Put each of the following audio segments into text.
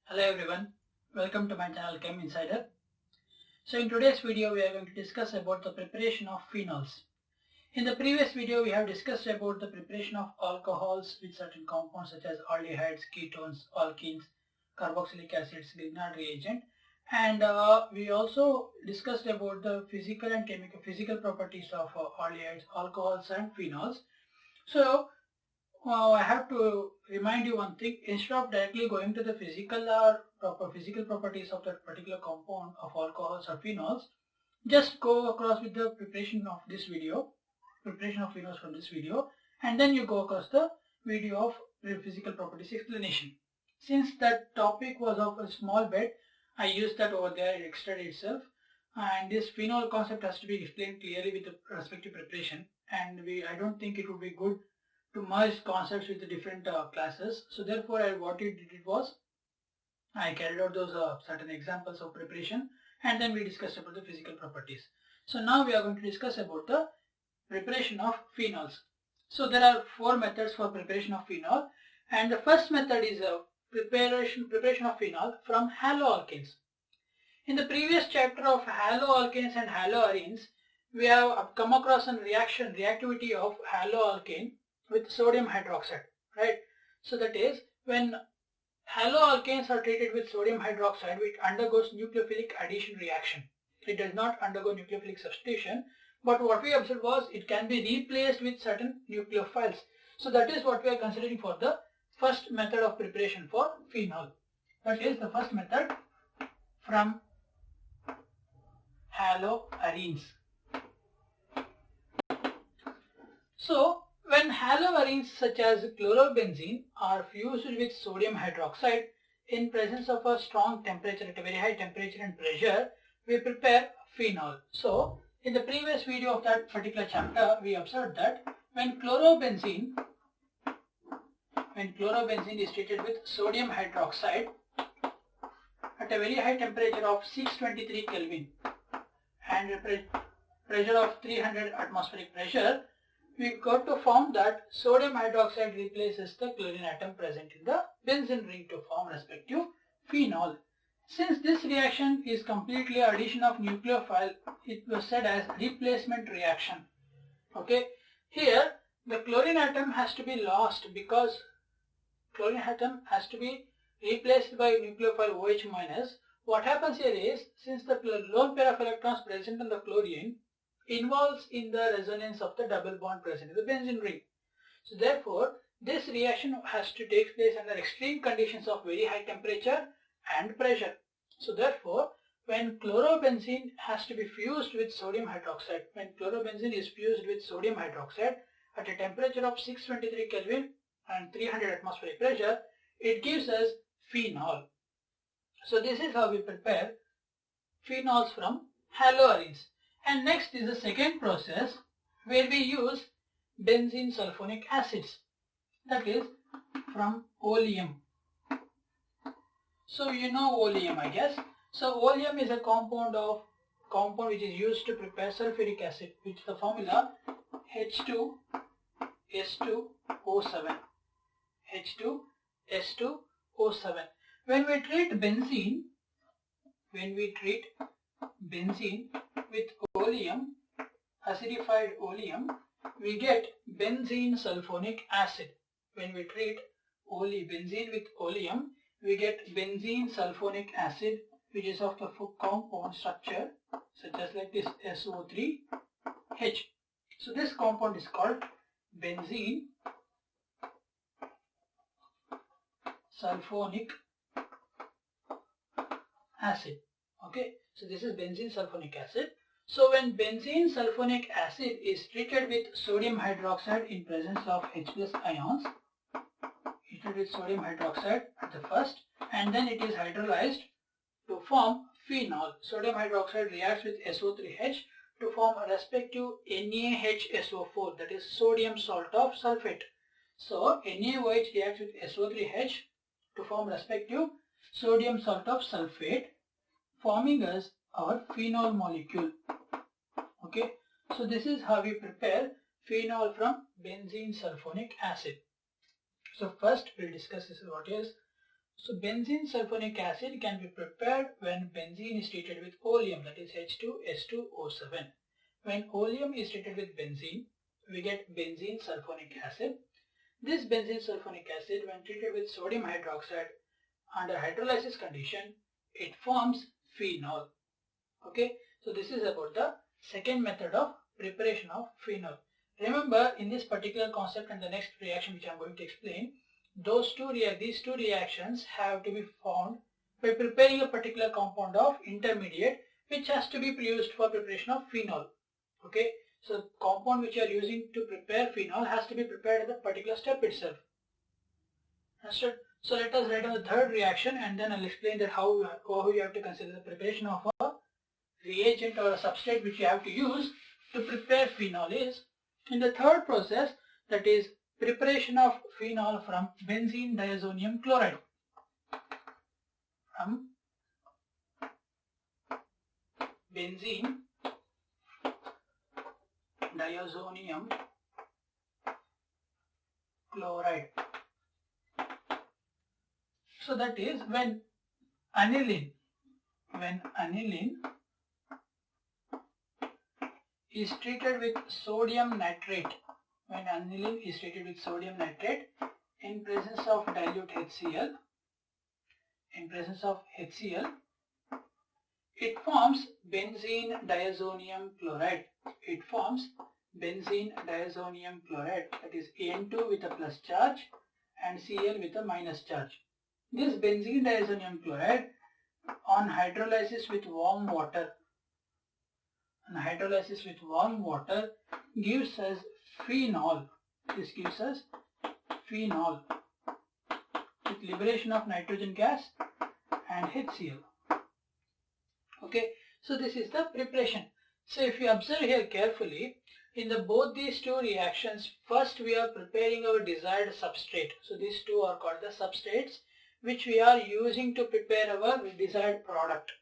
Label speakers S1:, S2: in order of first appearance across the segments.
S1: Hello everyone, welcome to my channel Chem Insider. So in today's video we are going to discuss about the preparation of phenols. In the previous video we have discussed about the preparation of alcohols with certain compounds such as aldehydes, ketones, alkenes, carboxylic acids, Grignard reagent, and we also discussed about the physical and physical properties of aldehydes, alcohols and phenols. So I have to remind you one thing. Instead of directly going to the physical or physical properties of that particular compound of alcohols or phenols, just go across with the preparation of phenols from this video, and then you go across the video of physical properties explanation. Since that topic was of a small bit, I used that over there extra itself, and this phenol concept has to be explained clearly with the respective preparation, and I don't think it would be good to merge concepts with the different classes. So therefore what I did was I carried out those certain examples of preparation, and then we discussed about the physical properties. So now we are going to discuss about the preparation of phenols. So there are four methods for preparation of phenol, and the first method is preparation of phenol from haloalkanes. In the previous chapter of haloalkanes and haloarenes, we have come across a reactivity of haloalkane with sodium hydroxide, right? So that is, when haloalkanes are treated with sodium hydroxide, it undergoes nucleophilic addition reaction. It does not undergo nucleophilic substitution, but what we observed was it can be replaced with certain nucleophiles. So that is what we are considering for the first method of preparation for phenol. That is the first method from haloarenes. So when haloarenes such as chlorobenzene are fused with sodium hydroxide in presence of a strong temperature, at a very high temperature and pressure, we prepare phenol. So in the previous video of that particular chapter, we observed that when chlorobenzene is treated with sodium hydroxide at a very high temperature of 623 Kelvin and pressure of 300 atmospheric pressure, we got to form that sodium hydroxide replaces the chlorine atom present in the benzene ring to form respective phenol. Since this reaction is completely addition of nucleophile, it was said as replacement reaction. Okay, here the chlorine atom has to be lost because chlorine atom has to be replaced by nucleophile OH minus. What happens here is, since the lone pair of electrons present in the chlorine involves in the resonance of the double bond present in the benzene ring. So therefore, this reaction has to take place under extreme conditions of very high temperature and pressure. So therefore, when chlorobenzene has to be fused with sodium hydroxide, when chlorobenzene is fused with sodium hydroxide at a temperature of 623 Kelvin and 300 atmospheric pressure, it gives us phenol. So this is how we prepare phenols from haloarenes. And next is the second process where we use benzene sulphonic acids, that is from oleum. So you know oleum, I guess. So oleum is a compound which is used to prepare sulfuric acid, which the formula H2S2O7. H2S2O7. When we treat benzene with oleum, acidified oleum, we get benzene sulphonic acid. When we treat benzene with oleum, we get benzene sulphonic acid, which is of the compound structure such as like this SO3H. So this compound is called benzene sulphonic acid. Okay, so this is benzene sulphonic acid. So when benzene sulphonic acid is treated with sodium hydroxide in presence of H+ ions, treated with sodium hydroxide at the first, and then it is hydrolyzed to form phenol. Sodium hydroxide reacts with SO3H to form a respective NaHSO4, that is sodium salt of sulfate. So NaOH reacts with SO3H to form respective sodium salt of sulfate, forming us our phenol molecule. Okay, so this is how we prepare phenol from benzene sulphonic acid. So first we'll discuss this, what is So benzene sulphonic acid can be prepared when benzene is treated with oleum, that is H2S2O7. When oleum is treated with benzene, we get benzene sulphonic acid. This benzene sulphonic acid, when treated with sodium hydroxide under hydrolysis condition, it forms phenol. Okay, so this is about the second method of preparation of phenol. Remember, in this particular concept and the next reaction which I am going to explain, these two reactions have to be found by preparing a particular compound of intermediate which has to be used for preparation of phenol. Okay, so compound which you are using to prepare phenol has to be prepared at the particular step itself. Understood? So let us write down the third reaction and then I'll explain that how you have to consider the preparation of a reagent or a substrate which you have to use to prepare phenol is in the third process, that is preparation of phenol from benzene diazonium chloride. From benzene diazonium chloride. So that is when aniline is treated with sodium nitrate, when aniline is treated with sodium nitrate in presence of dilute HCl, it forms benzene diazonium chloride. That is An2 with a plus charge and Cl with a minus charge. This benzene diazonium chloride on hydrolysis with warm water gives us phenol. This gives us phenol with liberation of nitrogen gas and HCl. Okay, so this is the preparation. So if you observe here carefully, in both these two reactions, first we are preparing our desired substrate. So these two are called the substrates which we are using to prepare our desired product.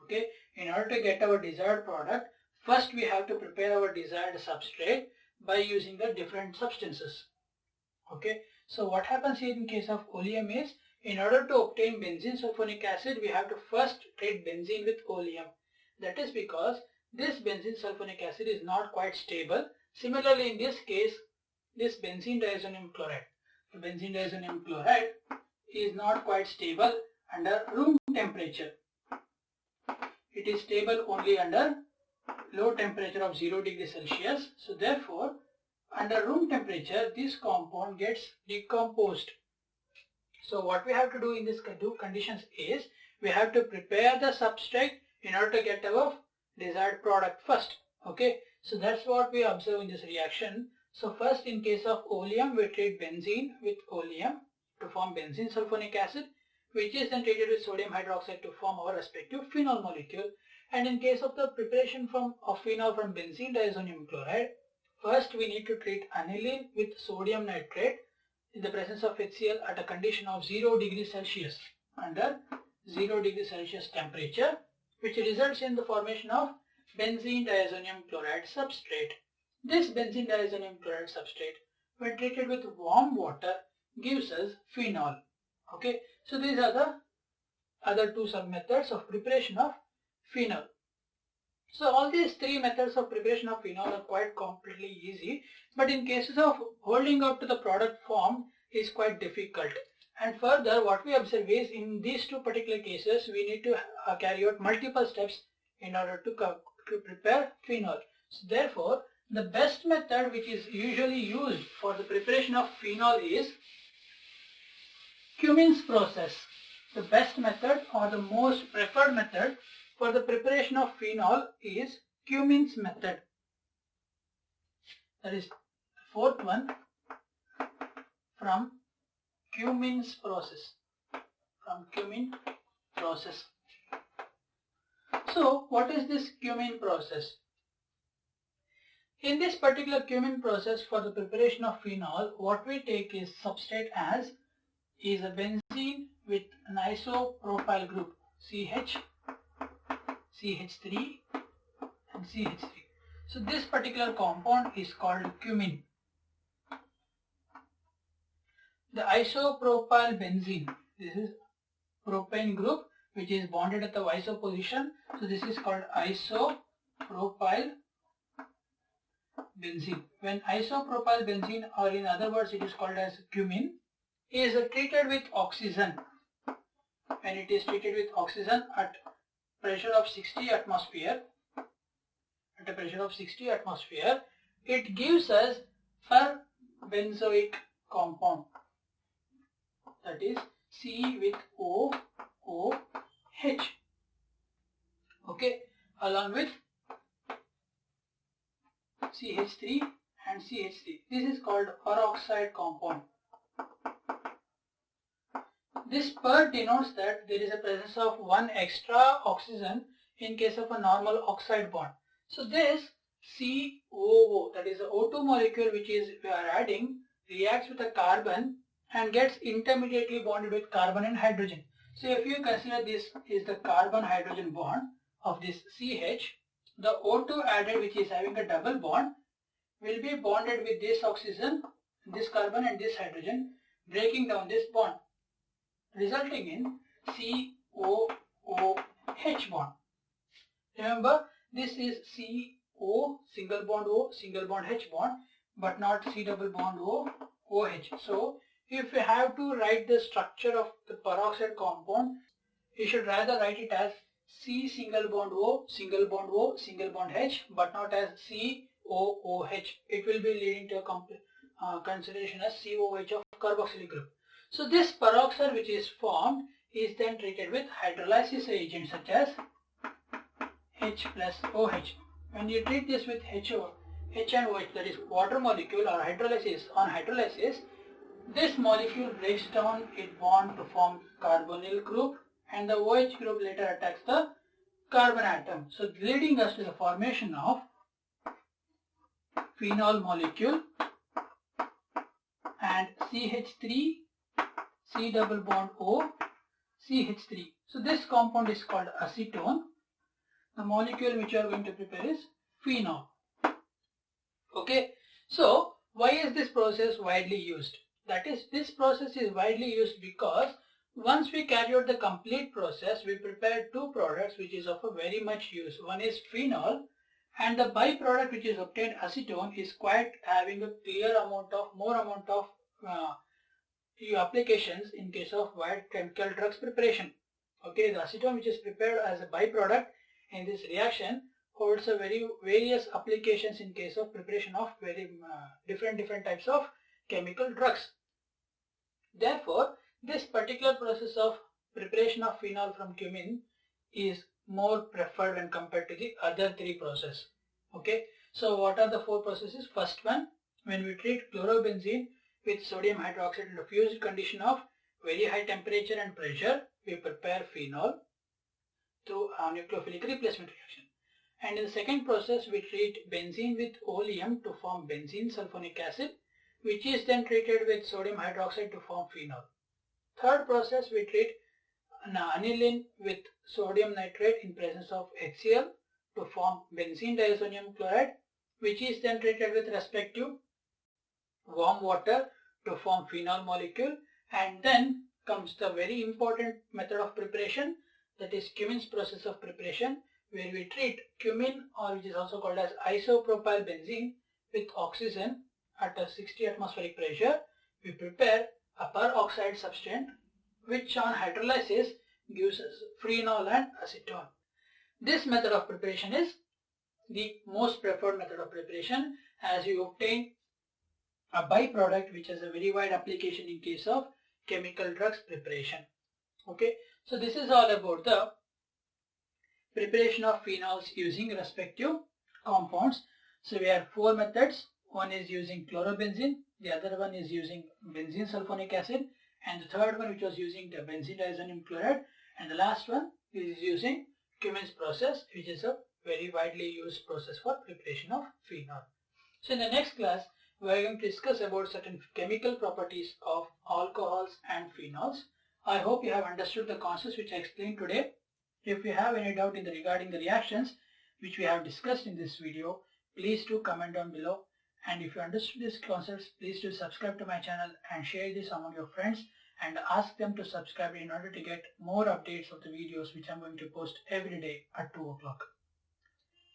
S1: Okay, in order to get our desired product, first we have to prepare our desired substrate by using the different substances. Okay, so what happens here in case of oleum is, in order to obtain benzene sulphonic acid, we have to first treat benzene with oleum. That is because this benzene sulphonic acid is not quite stable. Similarly, in this case, this benzene diazonium chloride. The benzene diazonium chloride is not quite stable under room temperature. It is stable only under low temperature of 0 degrees Celsius. So therefore, under room temperature, this compound gets decomposed. So what we have to do in these two conditions is, we have to prepare the substrate in order to get our desired product first. Okay, so that's what we observe in this reaction. So first, in case of oleum, we treat benzene with oleum to form benzene sulphonic acid, which is then treated with sodium hydroxide to form our respective phenol molecule. And in case of the preparation of phenol from benzene diazonium chloride, first we need to treat aniline with sodium nitrate in the presence of HCl at a condition of 0 degrees Celsius, under 0 degrees Celsius temperature, which results in the formation of benzene diazonium chloride substrate. This benzene diazonium chloride substrate, when treated with warm water, gives us phenol. Okay, so these are the other two sub-methods of preparation of phenol. So all these three methods of preparation of phenol are quite completely easy, but in cases of holding up to the product formed is quite difficult. And further, what we observe is, in these two particular cases, we need to carry out multiple steps in order to prepare phenol. So therefore, the best method which is usually used for the preparation of phenol is Cumin's process. The best method or the most preferred method for the preparation of phenol is Cumin's method. That is the fourth one, from Cumin's process. So what is this Cumin process? In this particular Cumin process, for the preparation of phenol, what we take is substrate as is a benzene with an isopropyl group, CH, CH3 and CH3. So this particular compound is called Cumin. The isopropyl benzene, this is propane group which is bonded at the iso position. So this is called isopropyl benzene. When isopropyl benzene, or in other words it is called as cumene, is treated with oxygen. When it is treated with oxygen at pressure of 60 atmosphere, it gives us benzoic compound, that is C with OOH, okay, along with CH3 and CH3. This is called peroxide compound. This per denotes that there is a presence of one extra oxygen in case of a normal oxide bond. So this COO, that is the O2 molecule which is we are adding, reacts with a carbon and gets intermediately bonded with carbon and hydrogen. So if you consider this is the carbon-hydrogen bond of this CH, the O2 added, which is having a double bond, will be bonded with this oxygen, this carbon and this hydrogen, breaking down this bond, resulting in COOH bond. Remember, this is CO single bond O single bond H bond, but not C double bond O OH. So if you have to write the structure of the peroxide compound, you should rather write it as C single bond O single bond O single bond H, but not as COOH. It will be leading to a consideration as COOH of carboxylic group. So this peroxide which is formed is then treated with hydrolysis agents such as H plus OH. When you treat this with H and OH, that is water molecule, or hydrolysis, this molecule breaks down its bond to form carbonyl group, and the OH group later attacks the carbon atom. So leading us to the formation of phenol molecule and CH3 C double bond O CH3. So this compound is called acetone. The molecule which you are going to prepare is phenol. Okay, so why is this process widely used? That is, this process is widely used because once we carry out the complete process, we prepare two products which is of a very much use. One is phenol, and the byproduct which is obtained, acetone, is quite having a more amount of applications in case of wide chemical drugs preparation. Okay, the acetone which is prepared as a byproduct in this reaction holds a various applications in case of preparation of different types of chemical drugs. Therefore, this particular process of preparation of phenol from cumene is more preferred when compared to the other three processes. Okay, so what are the four processes? First one, when we treat chlorobenzene with sodium hydroxide in a fused condition of very high temperature and pressure, we prepare phenol through a nucleophilic replacement reaction. And in the second process, we treat benzene with oleum to form benzene sulphonic acid, which is then treated with sodium hydroxide to form phenol. Third process, we treat aniline with sodium nitrate in presence of HCl to form benzene diazonium chloride, which is then treated with respective warm water to form phenol molecule. And then comes the very important method of preparation, that is Cumin's process of preparation, where we treat cumene, or which is also called as isopropyl benzene, with oxygen at a 60 atmospheric pressure. We prepare a peroxide substance which on hydrolysis gives us phenol and acetone. This method of preparation is the most preferred method of preparation, as you obtain a byproduct which has a very wide application in case of chemical drugs preparation. Okay, so this is all about the preparation of phenols using respective compounds. So we have four methods. One is using chlorobenzene, the other one is using benzene sulphonic acid, and the third one which was using the benzene diazonium chloride, and the last one is using Cumin's process, which is a very widely used process for preparation of phenol. So in the next class, we are going to discuss about certain chemical properties of alcohols and phenols. I hope you have understood the concepts which I explained today. If you have any doubt regarding the reactions which we have discussed in this video, please do comment down below. And if you understood these concepts, please do subscribe to my channel and share this among your friends and ask them to subscribe in order to get more updates of the videos which I'm going to post every day at 2 o'clock.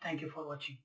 S1: Thank you for watching.